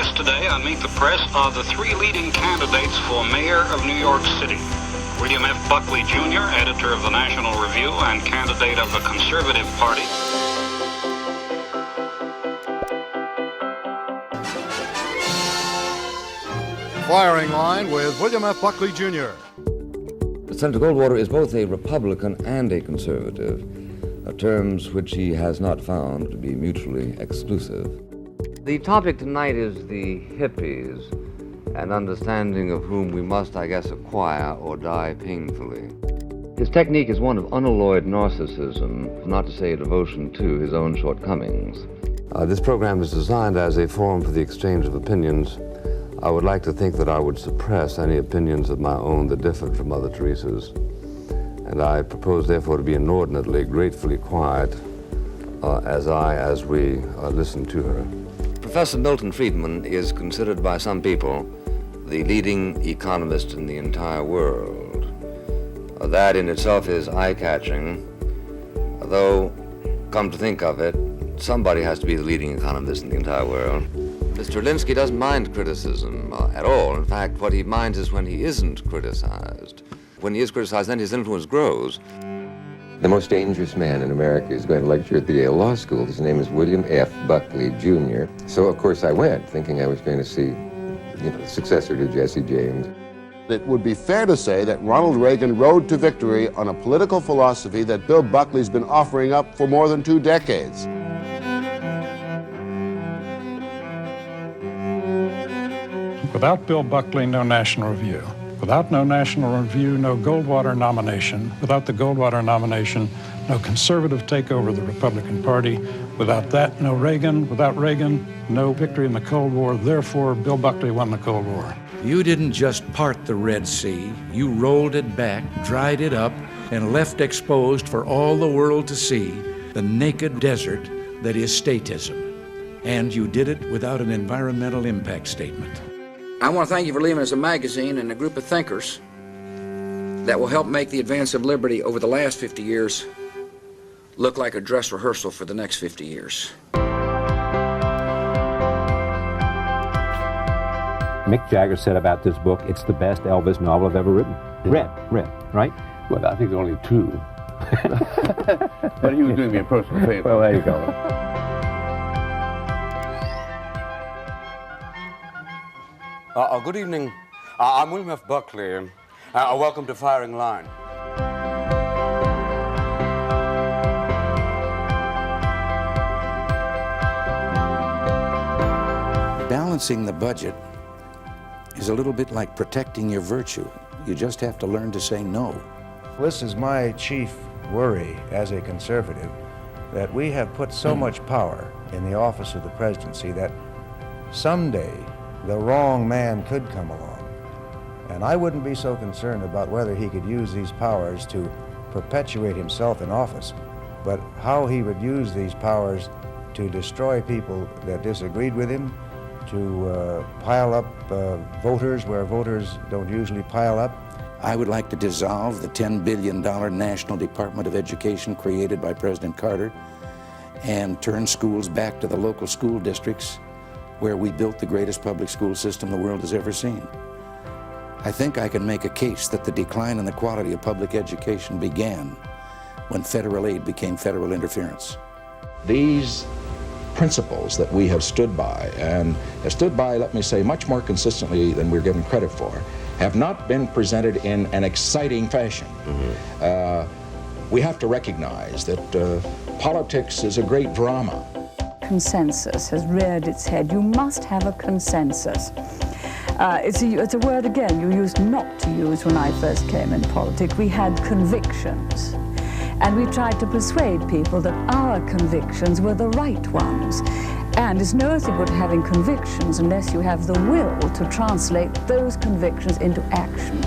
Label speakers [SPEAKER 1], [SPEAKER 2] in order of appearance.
[SPEAKER 1] guests today on Meet the Press are the three leading candidates for mayor of New York City. William F. Buckley Jr., editor of the National Review and candidate of the Conservative Party.
[SPEAKER 2] Firing Line with William F. Buckley Jr.
[SPEAKER 3] Senator Goldwater is both a Republican and a conservative, terms which he has not found to be mutually exclusive. The topic tonight is the hippies, an understanding of whom we must, I guess, acquire or die painfully. His technique is one of unalloyed narcissism, not to say a devotion to his own shortcomings. This program is designed as a forum for the exchange of opinions. I would like to think that I would suppress any opinions of my own that differed from Mother Teresa's. And I propose, therefore, to be inordinately, gratefully quiet as we listen to her. Professor Milton Friedman is considered by some people the leading economist in the entire world. That in itself is eye-catching, though, come to think of it, somebody has to be the leading economist in the entire world. Mr. Linsky doesn't mind criticism at all. In fact, what he minds is when he isn't criticized. When he is criticized, then his influence grows. The most dangerous man in America is going to lecture at the Yale Law School. His name is William F. Buckley Jr. So, of course, I went, thinking I was going to see, the successor to Jesse James.
[SPEAKER 4] It would be fair to say that Ronald Reagan rode to victory on a political philosophy that Bill Buckley's been offering up for more than 2 decades.
[SPEAKER 5] Without Bill Buckley, no National Review. Without no National Review, no Goldwater nomination. Without the Goldwater nomination, no conservative takeover of the Republican Party. Without that, no Reagan. Without Reagan, no victory in the Cold War. Therefore, Bill Buckley won the Cold War.
[SPEAKER 6] You didn't just part the Red Sea. You rolled it back, dried it up, and left exposed for all the world to see the naked desert that is statism. And you did it without an environmental impact statement.
[SPEAKER 7] I want to thank you for leaving us a magazine and a group of thinkers that will help make the advance of liberty over the last 50 years look like a dress rehearsal for the next 50 years.
[SPEAKER 8] Mick Jagger said about this book, it's the best Elvis novel I've ever written. Read, right?
[SPEAKER 9] Well, I think there are only 2. But he was doing me a personal favor.
[SPEAKER 8] Well, there you go.
[SPEAKER 10] Good evening. I'm William F. Buckley. Welcome to Firing Line.
[SPEAKER 6] Balancing the budget is a little bit like protecting your virtue. You just have to learn to say no.
[SPEAKER 11] This is my chief worry as a conservative, that we have put so much power in the office of the presidency that someday the wrong man could come along. And I wouldn't be so concerned about whether he could use these powers to perpetuate himself in office, but how he would use these powers to destroy people that disagreed with him, to pile up voters where voters don't usually pile up.
[SPEAKER 6] I would like to dissolve the $10 billion National Department of Education created by President Carter and turn schools back to the local school districts where we built the greatest public school system the world has ever seen. I think I can make a case that the decline in the quality of public education began when federal aid became federal interference.
[SPEAKER 12] These principles that we have stood by, and have stood by, let me say, much more consistently than we're given credit for, have not been presented in an exciting fashion. We have to recognize that politics is a great drama.
[SPEAKER 13] Consensus has reared its head. You must have a consensus. It's a word, again, you used not to use when I first came in politics. We had convictions. And we tried to persuade people that our convictions were the right ones. And it's no good having convictions unless you have the will to translate those convictions into action.